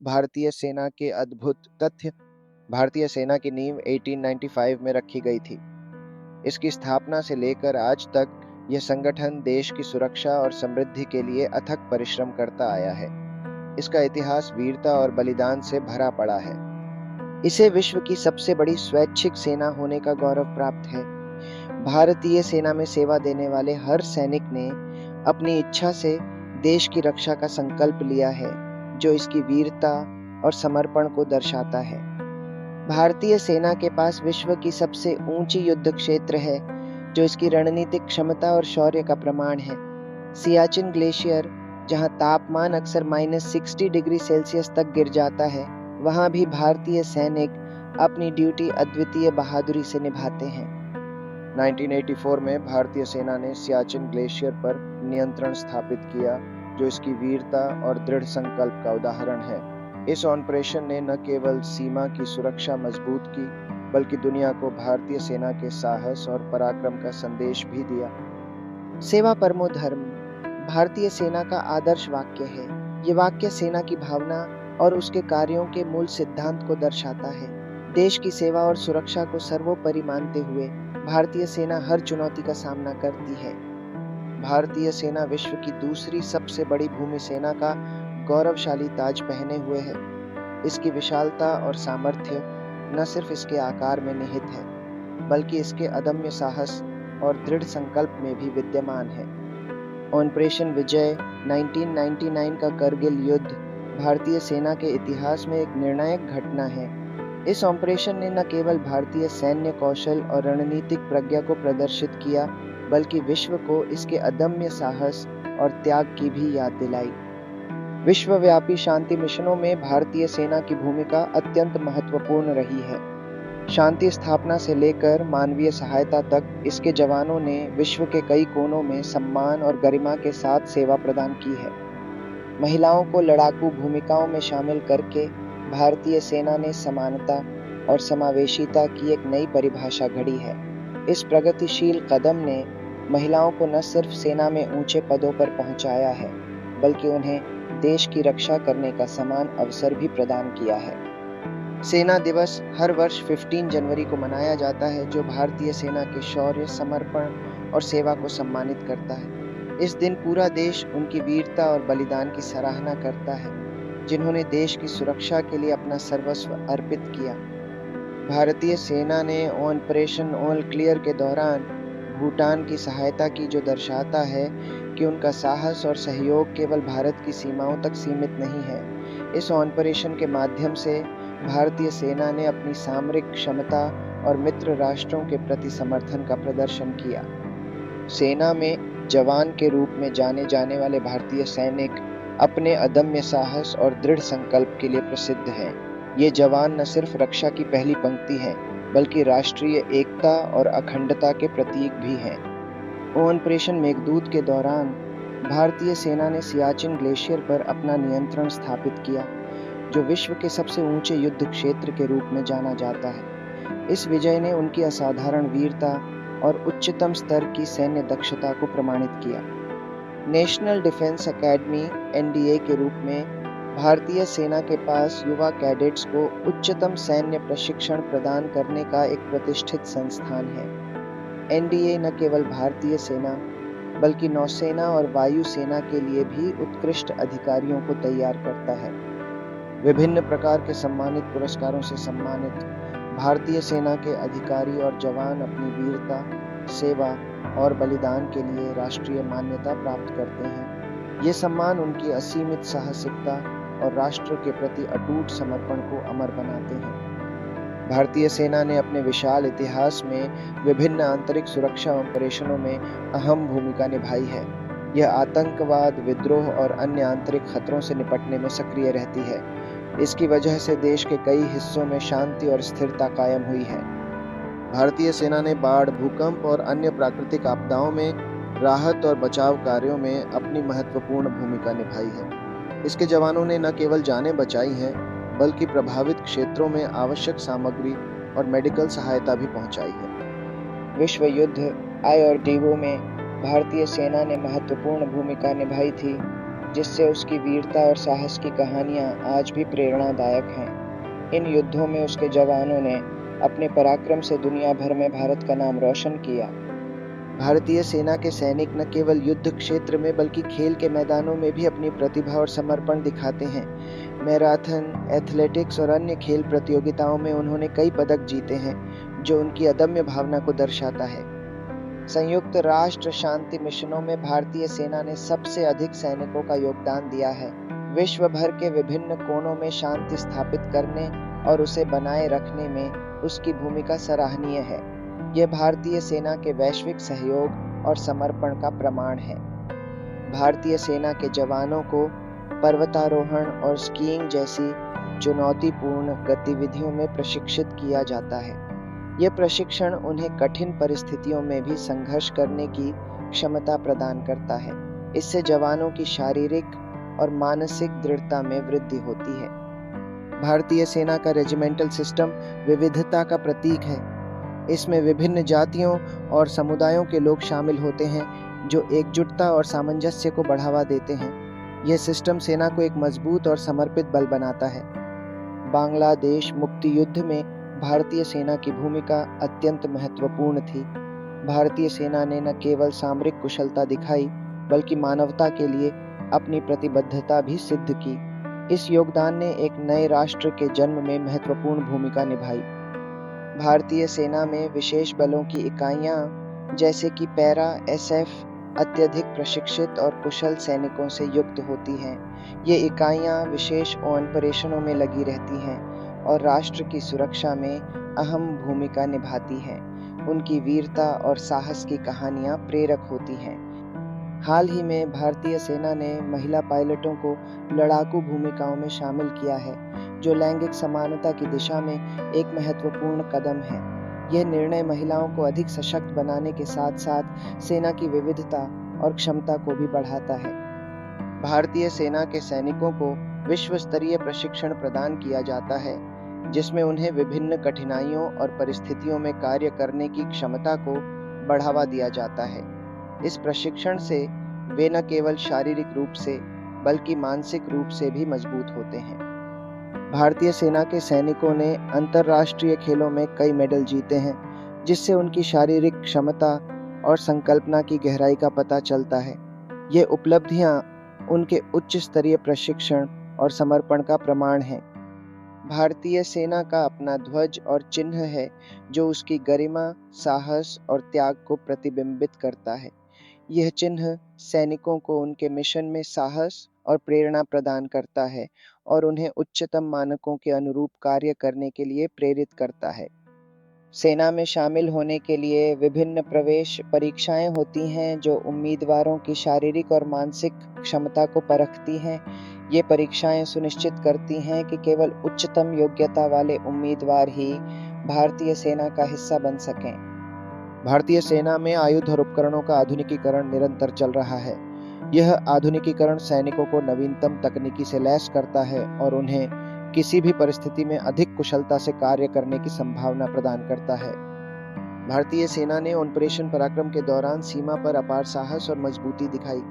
भारतीय सेना के अद्भुत तथ्य। भारतीय सेना की नींव 1895 में रखी गई थी। इसकी स्थापना से लेकर आज तक यह संगठन देश की सुरक्षा और समृद्धि के लिए अथक परिश्रम करता आया है। इसका इतिहास वीरता और बलिदान से भरा पड़ा है। इसे विश्व की सबसे बड़ी स्वैच्छिक सेना होने का गौरव प्राप्त है। भारतीय सेना में सेवा देने वाले हर सैनिक ने अपनी इच्छा से देश की रक्षा का संकल्प लिया है, जो इसकी वीरता और समर्पण को दर्शाता है। भारतीय सेना के पास विश्व की सबसे ऊंची युद्ध क्षेत्र है, जो इसकी रणनीतिक क्षमता और शौर्य का प्रमाण है। सियाचिन ग्लेशियर, जहां तापमान अक्सर -60 डिग्री सेल्सियस तक गिर जाता है, वहां भी भारतीय सैनिक अपनी ड्यूटी अद्वितीय बहादुरी से निभाते हैं। 1984 में भारतीय सेना ने सियाचिन ग्लेशियर पर नियंत्रण स्थापित किया, जो इसकी वीरता और दृढ़ संकल्प का उदाहरण है। इस ऑपरेशन ने न केवल सीमा की सुरक्षा मजबूत की, बल्कि दुनिया को भारतीय सेना के साहस और पराक्रम का संदेश भी दिया। सेवा परमो धर्म भारतीय सेना का आदर्श वाक्य है। ये वाक्य सेना की भावना और उसके कार्यों के मूल सिद्धांत को दर्शाता है। देश की सेवा और सुरक्षा को सर्वोपरि मानते हुए भारतीय सेना हर चुनौती का सामना करती है। भारतीय सेना विश्व की दूसरी सबसे बड़ी भूमि सेना का गौरवशाली ताज पहने हुए है। इसकी विशालता और सामर्थ्य न सिर्फ इसके आकार में निहित है, बल्कि इसके अदम्य साहस और दृढ़ संकल्प में भी विद्यमान है। ऑपरेशन विजय 1999 का करगिल युद्ध भारतीय सेना के इतिहास में एक निर्णायक घटना है। इस ऑपरेशन ने न केवल भारतीय सैन्य कौशल और रणनीतिक प्रज्ञा को प्रदर्शित किया, बल्कि विश्व को इसके अदम्य साहस और त्याग की भी याद दिलाई। विश्वव्यापी शांति मिशनों में भारतीय सेना की भूमिका अत्यंत महत्वपूर्ण रही है। शांति स्थापना से लेकर मानवीय सहायता तक इसके जवानों ने विश्व के कई कोनों में सम्मान और गरिमा के साथ सेवा प्रदान की है। महिलाओं को लड़ाकू भूमिकाओं में शामिल करके भारतीय सेना ने समानता और समावेशिता की एक नई परिभाषा गढ़ी है। इस प्रगतिशील कदम ने महिलाओं को न सिर्फ सेना में ऊंचे पदों पर पहुंचाया है, बल्कि उन्हें देश की रक्षा करने का समान अवसर भी प्रदान किया है। सेना दिवस हर वर्ष 15 जनवरी को मनाया जाता है, जो भारतीय सेना के शौर्य, समर्पण और सेवा को सम्मानित करता है। इस दिन पूरा देश उनकी वीरता और बलिदान की सराहना करता है, जिन्होंने देश की सुरक्षा के लिए अपना सर्वस्व अर्पित किया। भारतीय सेना ने ऑपरेशन ऑल क्लियर के दौरान भूटान की सहायता की, जो दर्शाता है कि उनका साहस और सहयोग केवल भारत की सीमाओं तक सीमित नहीं है। इस ऑपरेशन के माध्यम से भारतीय सेना ने अपनी सामरिक क्षमता और मित्र राष्ट्रों के प्रति समर्थन का प्रदर्शन किया। सेना में जवान के रूप में जाने जाने वाले भारतीय सैनिक अपने अदम्य साहस और दृढ़ संकल्प के लिए प्रसिद्ध हैं। ये जवान न सिर्फ रक्षा की पहली पंक्ति हैं, बल्कि राष्ट्रीय एकता और अखंडता के प्रतीक भी हैं। ऑपरेशन मेघदूत के दौरान भारतीय सेना ने सियाचिन ग्लेशियर पर अपना नियंत्रण स्थापित किया, जो विश्व के सबसे ऊंचे युद्ध क्षेत्र के रूप में जाना जाता है। इस विजय ने उनकी असाधारण वीरता और उच्चतम स्तर की सैन्य दक्षता को प्रमाणित किया। नेशनल डिफेंस एकेडमी (एनडीए) के रूप में भारतीय सेना के पास युवा कैडेट्स को उच्चतम सैन्य प्रशिक्षण प्रदान करने का एक प्रतिष्ठित संस्थान है। एनडीए न केवल भारतीय सेना, बल्कि नौसेना और वायु सेना के लिए भी उत्कृष्ट अधिकारियों को तैयार करता है। विभिन्न प्रकार के सम्मानित पुरस्कारों से सम्मानित भारतीय सेना के अधिकारी और जवान अपनी वीरता, सेवा और बलिदान के लिए राष्ट्रीय मान्यता प्राप्त करते हैं। ये सम्मान उनकी असीमित साहसिकता और राष्ट्र के प्रति अटूट समर्पण को अमर बनाते हैं। भारतीय सेना ने अपने विशाल इतिहास में विभिन्न आंतरिक सुरक्षा ऑपरेशनों में अहम भूमिका निभाई है। यह आतंकवाद, विद्रोह और अन्य आंतरिक खतरों से निपटने में सक्रिय रहती है। इसकी वजह से देश के कई हिस्सों में शांति और स्थिरता कायम हुई है। भारतीय सेना ने बाढ़, भूकंप और अन्य प्राकृतिक आपदाओं में राहत और बचाव कार्यों में अपनी महत्वपूर्ण भूमिका निभाई है। इसके जवानों ने न केवल जानें बचाई हैं, बल्कि प्रभावित क्षेत्रों में आवश्यक सामग्री और मेडिकल सहायता भी पहुंचाई है। विश्व युद्ध आई और टीवों में भारतीय सेना ने महत्वपूर्ण भूमिका निभाई थी, जिससे उसकी वीरता और साहस की कहानियां आज भी प्रेरणादायक हैं। इन युद्धों में उसके जवानों ने अपने पराक्रम से दुनिया भर में भारत का नाम रोशन किया। भारतीय सेना के सैनिक न केवल युद्ध क्षेत्र में बल्कि खेल के मैदानों में भी अपनी प्रतिभा और समर्पण दिखाते हैं। मैराथन, एथलेटिक्स और अन्य खेल प्रतियोगिताओं में उन्होंने कई पदक जीते हैं, जो उनकी अदम्य भावना को दर्शाता है। संयुक्त राष्ट्र शांति मिशनों में भारतीय सेना ने सबसे अधिक सैनिकों का योगदान दिया है। विश्व भर के विभिन्न कोनों में शांति स्थापित करने और उसे बनाए रखने में उसकी भूमिका सराहनीय है। यह भारतीय सेना के वैश्विक सहयोग और समर्पण का प्रमाण है। भारतीय सेना के जवानों को पर्वतारोहण और स्कीइंग जैसी चुनौतीपूर्ण गतिविधियों में प्रशिक्षित किया जाता है। यह प्रशिक्षण उन्हें कठिन परिस्थितियों में भी संघर्ष करने की क्षमता प्रदान करता है। इससे जवानों की शारीरिक और मानसिक दृढ़ता में वृद्धि होती है। भारतीय सेना का रेजिमेंटल सिस्टम विविधता का प्रतीक है। इसमें विभिन्न जातियों और समुदायों के लोग शामिल होते हैं, जो एकजुटता और सामंजस्य को बढ़ावा देते हैं। यह सिस्टम सेना को एक मजबूत और समर्पित बल बनाता है। बांग्लादेश मुक्ति युद्ध में भारतीय सेना की भूमिका अत्यंत महत्वपूर्ण थी। भारतीय सेना ने न केवल सामरिक कुशलता दिखाई, बल्कि मानवता के लिए अपनी प्रतिबद्धता भी सिद्ध की। इस योगदान ने एक नए राष्ट्र के जन्म में महत्वपूर्ण भूमिका निभाई। भारतीय सेना में विशेष बलों की इकाइयां जैसे कि पैरा एसएफ अत्यधिक प्रशिक्षित और कुशल सैनिकों से युक्त होती हैं। ये इकाइयां विशेष ऑपरेशनों में लगी रहती हैं और राष्ट्र की सुरक्षा में अहम भूमिका निभाती हैं। उनकी वीरता और साहस की कहानियां प्रेरक होती हैं। हाल ही में भारतीय सेना ने महिला पायलटों को लड़ाकू भूमिकाओं में शामिल किया है, जो लैंगिक समानता की दिशा में एक महत्वपूर्ण कदम है। यह निर्णय महिलाओं को अधिक सशक्त बनाने के साथ साथ सेना की विविधता और क्षमता को भी बढ़ाता है। भारतीय सेना के सैनिकों को विश्व स्तरीय प्रशिक्षण प्रदान किया जाता है, जिसमें उन्हें विभिन्न कठिनाइयों और परिस्थितियों में कार्य करने की क्षमता को बढ़ावा दिया जाता है। इस प्रशिक्षण से वे न केवल शारीरिक रूप से बल्कि मानसिक रूप से भी मजबूत होते हैं। भारतीय सेना के सैनिकों ने अंतर्राष्ट्रीय खेलों में कई मेडल जीते हैं, जिससे उनकी शारीरिक क्षमता और संकल्पना की गहराई का पता चलता है। ये उपलब्धियां उनके उच्च स्तरीय प्रशिक्षण और समर्पण का प्रमाण हैं। भारतीय सेना का अपना ध्वज और चिन्ह है, जो उसकी गरिमा, साहस और त्याग को प्रतिबिंबित करता है। यह चिन्ह सैनिकों को उनके मिशन में साहस और प्रेरणा प्रदान करता है और उन्हें उच्चतम मानकों के अनुरूप कार्य करने के लिए प्रेरित करता है। सेना में शामिल होने के लिए विभिन्न प्रवेश परीक्षाएं होती हैं, जो उम्मीदवारों की शारीरिक और मानसिक क्षमता को परखती हैं। ये परीक्षाएं सुनिश्चित करती हैं कि केवल उच्चतम योग्यता वाले उम्मीदवार ही भारतीय सेना का हिस्सा बन सकें। भारतीय सेना में आयुध और उपकरणों का आधुनिकीकरण निरंतर चल रहा है। यह आधुनिकीकरण सैनिकों को नवीनतम तकनीकी से लैस करता है और उन्हें किसी भी परिस्थिति में अधिक कुशलता से कार्य करने की संभावना प्रदान करता है। भारतीय सेना ने ऑपरेशन पराक्रम के दौरान सीमा पर अपार साहस और मजबूती दिखाई।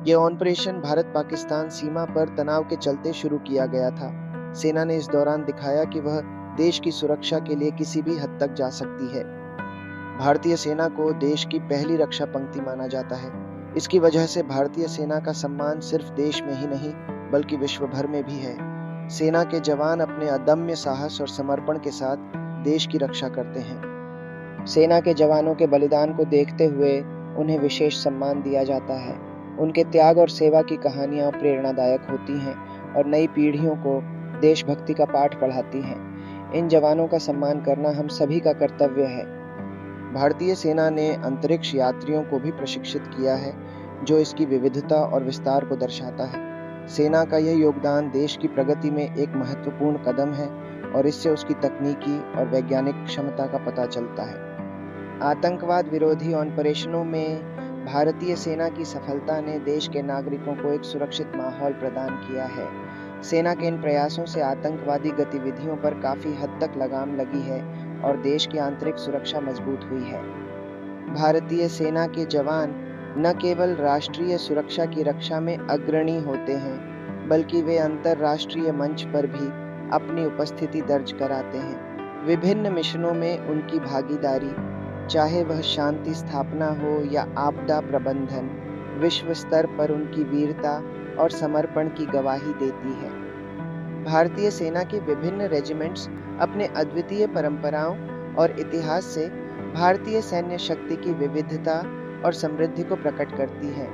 यह ऑपरेशन भारत पाकिस्तान सीमा पर तनाव के चलते शुरू किया गया था। सेना ने इस दौरान दिखाया कि वह देश की सुरक्षा के लिए किसी भी हद तक जा सकती है। भारतीय सेना को देश की पहली रक्षा पंक्ति माना जाता है। इसकी वजह से भारतीय सेना का सम्मान सिर्फ देश में ही नहीं बल्कि विश्व भर में भी है। सेना के जवान अपने अदम्य साहस और समर्पण के साथ देश की रक्षा करते हैं। सेना के जवानों के बलिदान को देखते हुए उन्हें विशेष सम्मान दिया जाता है। उनके त्याग और सेवा की कहानियां प्रेरणादायक होती हैं और नई पीढ़ियों को देशभक्ति का पाठ पढ़ाती हैं। इन जवानों का सम्मान करना हम सभी का कर्तव्य है। भारतीय सेना ने अंतरिक्ष यात्रियों को भी प्रशिक्षित किया है, जो इसकी विविधता और विस्तार को दर्शाता है। सेना का यह योगदान देश की प्रगति में एक महत्वपूर्ण कदम है और इससे उसकी तकनीकी और वैज्ञानिक क्षमता का पता चलता है। आतंकवाद विरोधी ऑपरेशनों में भारतीय सेना की सफलता ने देश के नागरिकों को एक सुरक्षित माहौल प्रदान किया है। सेना के इन प्रयासों से आतंकवादी गतिविधियों पर काफी हद तक लगाम लगी है और देश की आंतरिक सुरक्षा मजबूत हुई है। भारतीय सेना के जवान न केवल राष्ट्रीय सुरक्षा की रक्षा में अग्रणी होते हैं, बल्कि वे अंतर्राष्ट्रीय मंच पर भी अपनी उपस्थिति दर्ज कराते हैं। विभिन्न मिशनों में उनकी भागीदारी, चाहे वह शांति स्थापना हो या आपदा प्रबंधन, विश्व स्तर पर उनकी वीरता और समर्पण की गवाही देती है। भारतीय सेना के विभिन्न रेजिमेंट्स अपने अद्वितीय परंपराओं और इतिहास से भारतीय सैन्य शक्ति की विविधता और समृद्धि को प्रकट करती है।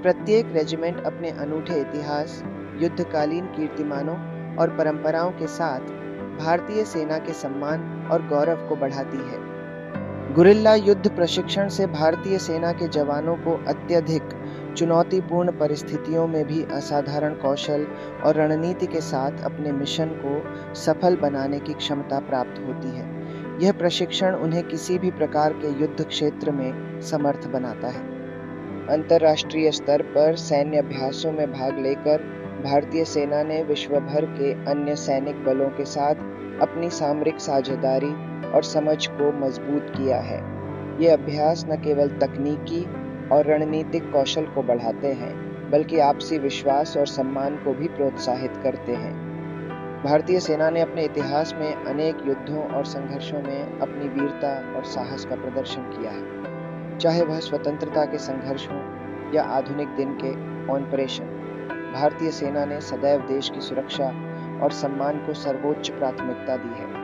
प्रत्येक रेजिमेंट अपने अनूठे इतिहास, युद्धकालीन कीर्तिमानों और परंपराओं के साथ भारतीय सेना के सम्मान और गौरव को बढ़ाती है। गुरिल्ला युद्ध प्रशिक्षण से भारतीय सेना के जवानों को अत्यधिक चुनौतीपूर्ण परिस्थितियों में भी असाधारण कौशल और रणनीति के साथ अपने मिशन को सफल बनाने की क्षमता प्राप्त होती है। यह प्रशिक्षण उन्हें किसी भी प्रकार के युद्ध क्षेत्र में समर्थ बनाता है। अंतर्राष्ट्रीय स्तर पर सैन्य अभ्यासों में भाग लेकर भारतीय सेना ने विश्व भर के अन्य सैनिक बलों के साथ अपनी सामरिक साझेदारी और समझ को मजबूत किया है। ये अभ्यास न केवल तकनीकी और रणनीतिक कौशल को बढ़ाते हैं, बल्कि आपसी विश्वास और सम्मान को भी प्रोत्साहित करते हैं। भारतीय सेना ने अपने इतिहास में अनेक युद्धों और संघर्षों में अपनी वीरता और साहस का प्रदर्शन किया है। चाहे वह स्वतंत्रता के संघर्ष हों या आधुनिक दिन के ऑपरेशन, भारतीय सेना ने सदैव देश की सुरक्षा और सम्मान को सर्वोच्च प्राथमिकता दी है।